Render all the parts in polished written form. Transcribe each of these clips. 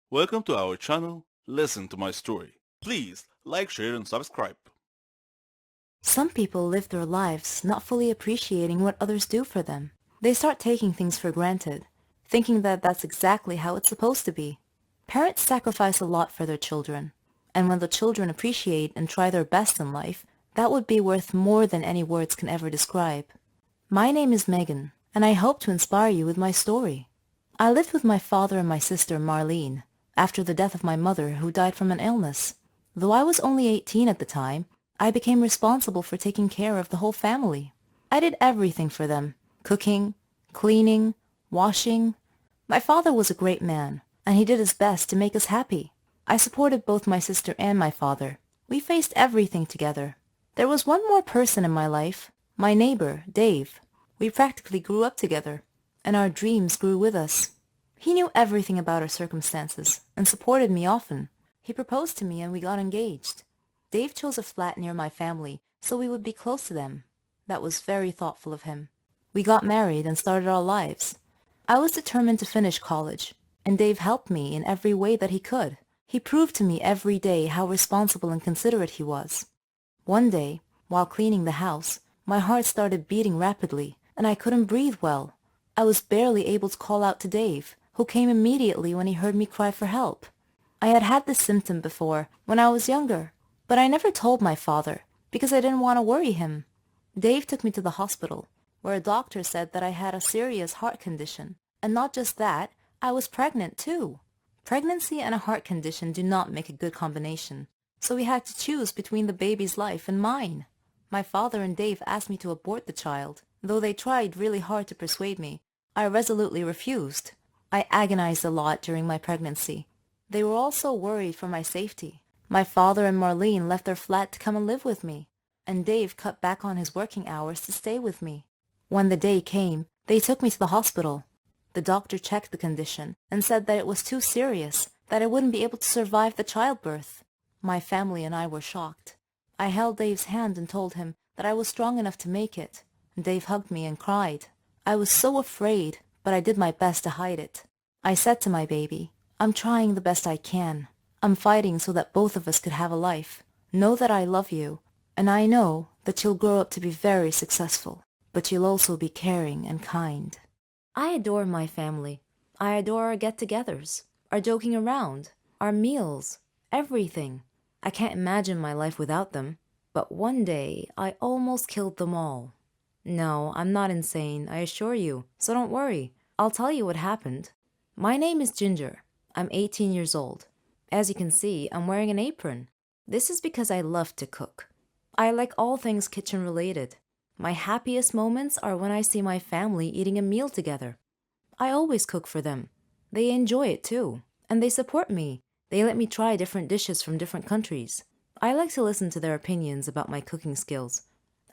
Welcome to our channel, Listen to My Story. Please like, share and subscribe. Some people live their lives not fully appreciating what others do for them. They start taking things for granted, thinking that that's exactly how it's supposed to be. Parents sacrifice a lot for their children, and when the children appreciate and try their best in life, that would be worth more than any words can ever describe. My name is Megan, and I hope to inspire you with my story. I lived with my father and my sister Marlene after the death of my mother, who died from an illness. Though I was only 18 at the time, I became responsible for taking care of the whole family. I did everything for them: cooking, cleaning, washing. My father was a great man, and he did his best to make us happy. I supported both my sister and my father. We faced everything together. There was one more person in my life, my neighbor, Dave. We practically grew up together, and our dreams grew with us. He knew everything about our circumstances and supported me often. He proposed to me and we got engaged. Dave chose a flat near my family so we would be close to them. That was very thoughtful of him. We got married and started our lives. I was determined to finish college, and Dave helped me in every way that he could. He proved to me every day how responsible and considerate he was. One day, while cleaning the house, my heart started beating rapidly, and I couldn't breathe well. I was barely able to call out to Dave, who came immediately when he heard me cry for help. I had had this symptom before, when I was younger, but I never told my father, because I didn't want to worry him. Dave took me to the hospital, where a doctor said that I had a serious heart condition, and not just that, I was pregnant too. Pregnancy and a heart condition do not make a good combination, so we had to choose between the baby's life and mine. My father and Dave asked me to abort the child. Though they tried really hard to persuade me, I resolutely refused. I agonized a lot during my pregnancy. They were also worried for my safety. My father and Marlene left their flat to come and live with me, and Dave cut back on his working hours to stay with me. When the day came, they took me to the hospital. The doctor checked the condition and said that it was too serious, that I wouldn't be able to survive the childbirth. My family and I were shocked. I held Dave's hand and told him that I was strong enough to make it. Dave hugged me and cried. I was so afraid, but I did my best to hide it. I said to my baby, "I'm trying the best I can. I'm fighting so that both of us could have a life. Know that I love you, and I know that you'll grow up to be very successful, but you'll also be caring and kind." I adore my family. I adore our get-togethers, our joking around, our meals, everything. I can't imagine my life without them. But one day, I almost killed them all. No, I'm not insane, I assure you, so don't worry. I'll tell you what happened. My name is Ginger. I'm 18 years old. As you can see, I'm wearing an apron. This is because I love to cook. I like all things kitchen related. My happiest moments are when I see my family eating a meal together. I always cook for them. They enjoy it too, and they support me. They let me try different dishes from different countries. I like to listen to their opinions about my cooking skills.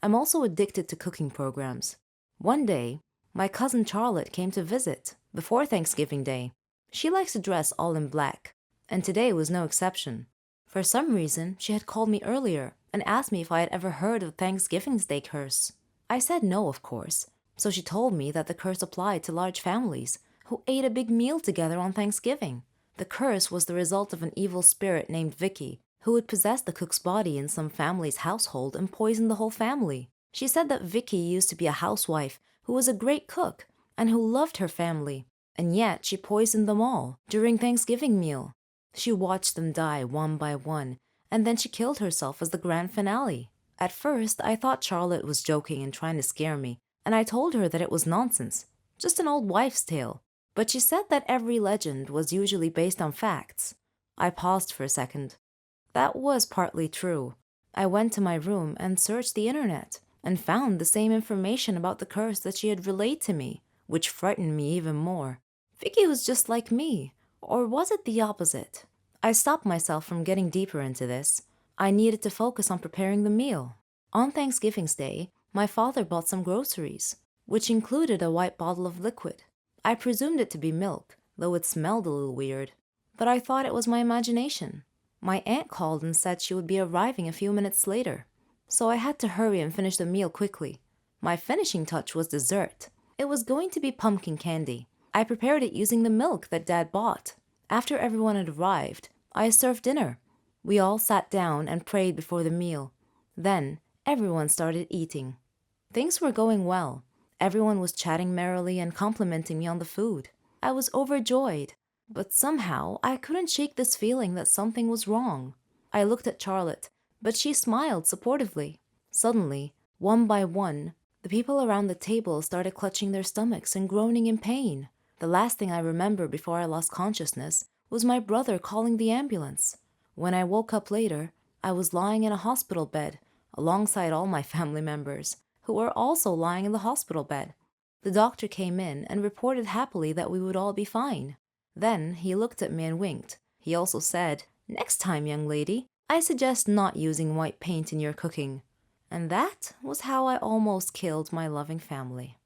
I'm also addicted to cooking programs. One day, my cousin Charlotte came to visit, before Thanksgiving Day. She likes to dress all in black, and today was no exception. For some reason, she had called me earlier and asked me if I had ever heard of Thanksgiving's Day curse. I said no, of course, so she told me that the curse applied to large families who ate a big meal together on Thanksgiving. The curse was the result of an evil spirit named Vicky, who had possessed the cook's body in some family's household and poisoned the whole family. She said that Vicky used to be a housewife who was a great cook and who loved her family, and yet she poisoned them all during Thanksgiving meal. She watched them die one by one, and then she killed herself as the grand finale. At first, I thought Charlotte was joking and trying to scare me, and I told her that it was nonsense, just an old wives' tale. But she said that every legend was usually based on facts. I paused for a second. That was partly true. I went to my room and searched the internet and found the same information about the curse that she had relayed to me, which frightened me even more. Vicky was just like me, or was it the opposite? I stopped myself from getting deeper into this. I needed to focus on preparing the meal. On Thanksgiving's Day, my father bought some groceries, which included a white bottle of liquid. I presumed it to be milk, though it smelled a little weird, but I thought it was my imagination. My aunt called and said she would be arriving a few minutes later, so I had to hurry and finish the meal quickly. My finishing touch was dessert. It was going to be pumpkin candy. I prepared it using the milk that Dad bought. After everyone had arrived, I served dinner. We all sat down and prayed before the meal. Then, everyone started eating. Things were going well. Everyone was chatting merrily and complimenting me on the food. I was overjoyed. But somehow, I couldn't shake this feeling that something was wrong. I looked at Charlotte, but she smiled supportively. Suddenly, one by one, the people around the table started clutching their stomachs and groaning in pain. The last thing I remember before I lost consciousness was my brother calling the ambulance. When I woke up later, I was lying in a hospital bed, alongside all my family members, who were also lying in the hospital bed. The doctor came in and reported happily that we would all be fine. Then he looked at me and winked. He also said, "Next time, young lady, I suggest not using white paint in your cooking." And that was how I almost killed my loving family.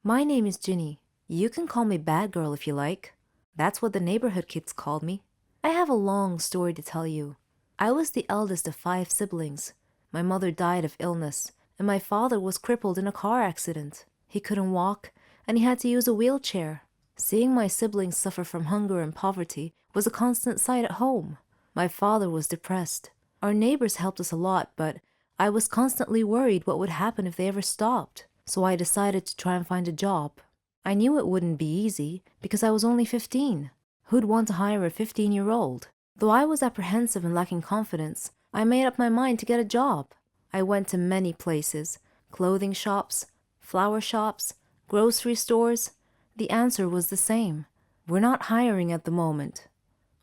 My name is Jinny. You can call me Bad Girl if you like. That's what the neighborhood kids called me. I have a long story to tell you. I was the eldest of 5 siblings. My mother died of illness, and my father was crippled in a car accident. He couldn't walk, and he had to use a wheelchair. Seeing my siblings suffer from hunger and poverty was a constant sight at home. My father was depressed. Our neighbors helped us a lot, but I was constantly worried what would happen if they ever stopped, so I decided to try and find a job. I knew it wouldn't be easy because I was only 15. Who'd want to hire a 15-year-old? Though I was apprehensive and lacking confidence, I made up my mind to get a job. I went to many places: clothing shops, flower shops, grocery stores. The answer was the same: we're not hiring at the moment.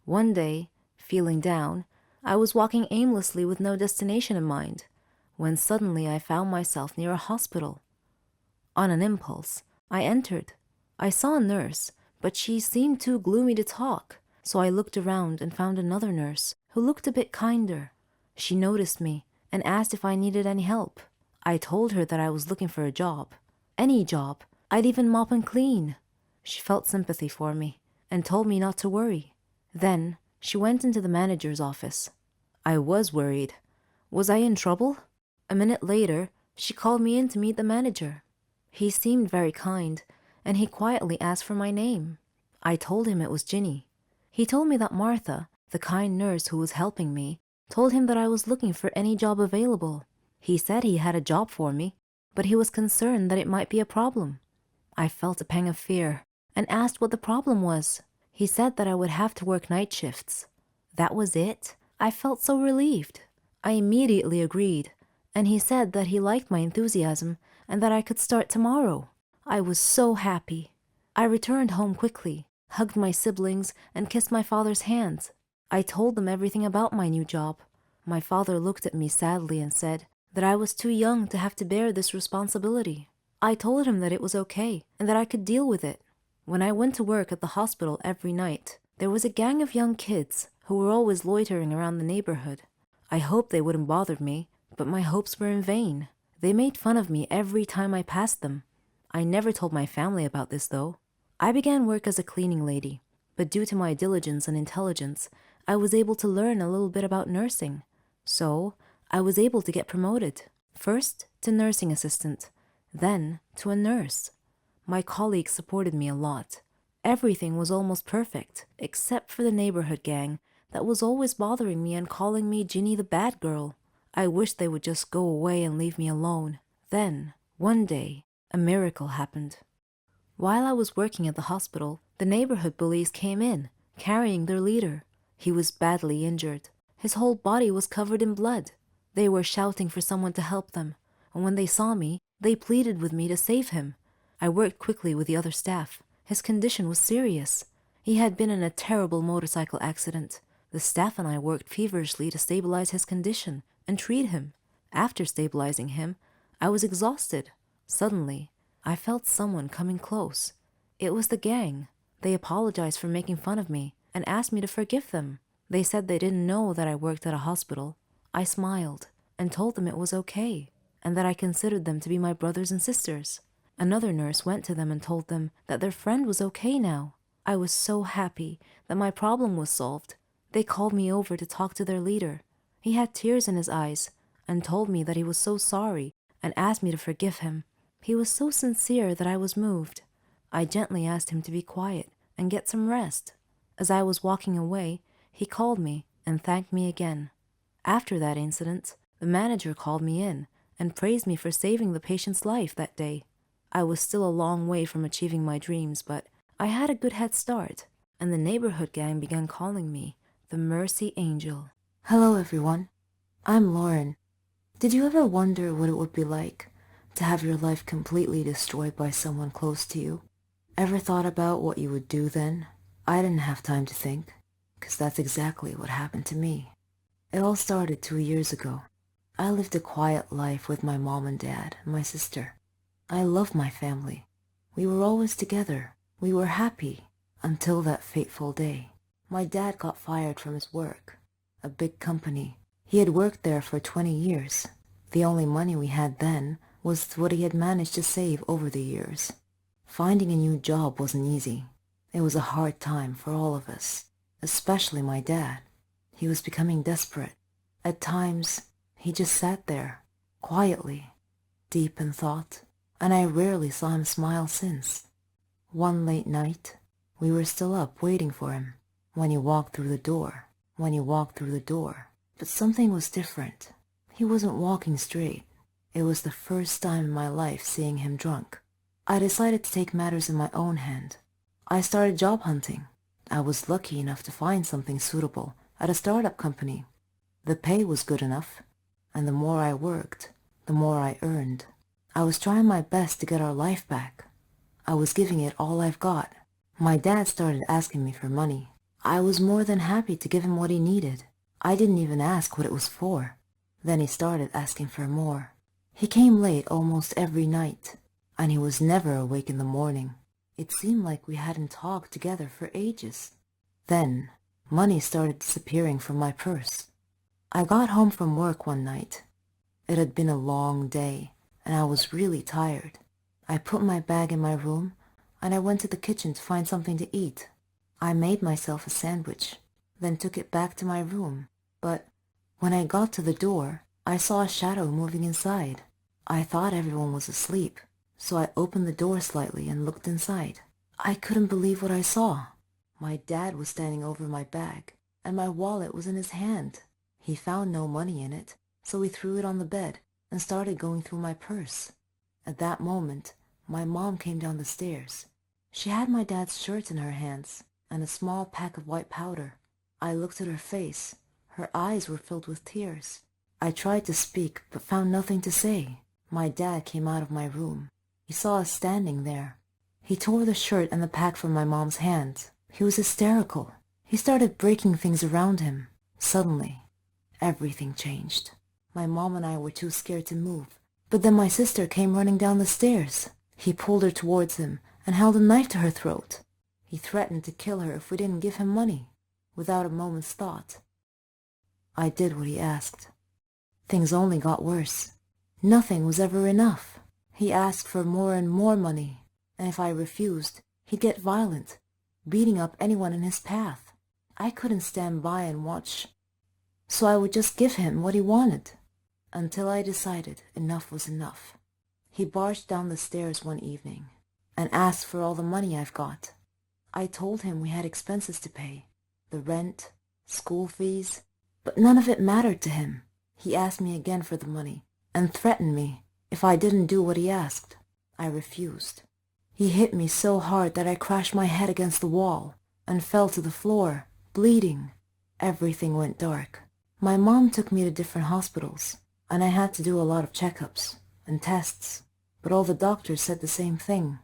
One day, feeling down, I was walking aimlessly with no destination in mind, when suddenly I found myself near a hospital. On an impulse, I entered. I saw a nurse, but she seemed too gloomy to talk, so I looked around and found another nurse who looked a bit kinder. She noticed me and asked if I needed any help. I told her that I was looking for a job. Any job. I'd even mop and clean. She felt sympathy for me and told me not to worry. Then she went into the manager's office. I was worried. Was I in trouble? A minute later, she called me in to meet the manager. He seemed very kind, and he quietly asked for my name. I told him it was Jinny. He told me that Martha, the kind nurse who was helping me, told him that I was looking for any job available. He said he had a job for me, but he was concerned that it might be a problem. I felt a pang of fear and asked what the problem was. He said that I would have to work night shifts. That was it? I felt so relieved. I immediately agreed, and he said that he liked my enthusiasm and that I could start tomorrow. I was so happy. I returned home quickly, hugged my siblings, and kissed my father's hands. I told them everything about my new job. My father looked at me sadly and said that I was too young to have to bear this responsibility. I told him that it was okay and that I could deal with it. When I went to work at the hospital every night, there was a gang of young kids who were always loitering around the neighborhood. I hoped they wouldn't bother me, but my hopes were in vain. They made fun of me every time I passed them. I never told my family about this, though. I began work as a cleaning lady, but due to my diligence and intelligence, I was able to learn a little bit about nursing. So, I was able to get promoted, first to nursing assistant, then to a nurse. My colleagues supported me a lot. Everything was almost perfect, except for the neighborhood gang that was always bothering me and calling me Jinny the Bad Girl. I wished they would just go away and leave me alone. Then, one day, a miracle happened. While I was working at the hospital, the neighborhood bullies came in, carrying their leader. He was badly injured. His whole body was covered in blood. They were shouting for someone to help them, and when they saw me, they pleaded with me to save him. I worked quickly with the other staff. His condition was serious. He had been in a terrible motorcycle accident. The staff and I worked feverishly to stabilize his condition and treat him. After stabilizing him, I was exhausted. Suddenly, I felt someone coming close. It was the gang. They apologized for making fun of me and asked me to forgive them. They said they didn't know that I worked at a hospital. I smiled and told them it was okay, and that I considered them to be my brothers and sisters. Another nurse went to them and told them that their friend was okay now. I was so happy that my problem was solved. They called me over to talk to their leader. He had tears in his eyes and told me that he was so sorry and asked me to forgive him. He was so sincere that I was moved. I gently asked him to be quiet and get some rest. As I was walking away, he called me and thanked me again. After that incident, the manager called me in and praised me for saving the patient's life that day. I was still a long way from achieving my dreams, but I had a good head start, and the neighborhood gang began calling me the Mercy Angel. Hello, everyone. I'm Lauren. Did you ever wonder what it would be like to have your life completely destroyed by someone close to you? Ever thought about what you would do then? I didn't have time to think, 'cause that's exactly what happened to me. It all started 2 years ago. I lived a quiet life with my mom and dad and my sister. I loved my family. We were always together. We were happy until that fateful day. My dad got fired from his work, a big company. He had worked there for 20 years. The only money we had then was what he had managed to save over the years. Finding a new job wasn't easy. It was a hard time for all of us, especially my dad. He was becoming desperate. At times, he just sat there, quietly, deep in thought, and I rarely saw him smile since. One late night, we were still up waiting for him when he walked through the door. But something was different. He wasn't walking straight. It was the first time in my life seeing him drunk. I decided to take matters in my own hand. I started job hunting. I was lucky enough to find something suitable at a startup company. The pay was good enough, and the more I worked, the more I earned. I was trying my best to get our life back. I was giving it all I've got. My dad started asking me for money. I was more than happy to give him what he needed. I didn't even ask what it was for. Then he started asking for more. He came late almost every night, and he was never awake in the morning. It seemed like we hadn't talked together for ages. Then, money started disappearing from my purse. I got home from work one night. It had been a long day, and I was really tired. I put my bag in my room, and I went to the kitchen to find something to eat. I made myself a sandwich, then took it back to my room. But when I got to the door, I saw a shadow moving inside. I thought everyone was asleep, so I opened the door slightly and looked inside. I couldn't believe what I saw. My dad was standing over my bag, and my wallet was in his hand. He found no money in it, so he threw it on the bed and started going through my purse. At that moment, my mom came down the stairs. She had my dad's shirt in her hands and a small pack of white powder. I looked at her face. Her eyes were filled with tears. I tried to speak, but found nothing to say. My dad came out of my room. He saw us standing there. He tore the shirt and the pack from my mom's hands. He was hysterical. He started breaking things around him. Suddenly, everything changed. My mom and I were too scared to move. But then my sister came running down the stairs. He pulled her towards him and held a knife to her throat. He threatened to kill her if we didn't give him money. Without a moment's thought, I did what he asked. Things only got worse. Nothing was ever enough. He asked for more and more money, and if I refused, he'd get violent, beating up anyone in his path. I couldn't stand by and watch, so I would just give him what he wanted, until I decided enough was enough. He barged down the stairs one evening and asked for all the money I've got. I told him we had expenses to pay, the rent, school fees, but none of it mattered to him. He asked me again for the money and threatened me if I didn't do what he asked. I refused. He hit me so hard that I crashed my head against the wall and fell to the floor, bleeding. Everything went dark. My mom took me to different hospitals, and I had to do a lot of checkups and tests, but all the doctors said the same thing.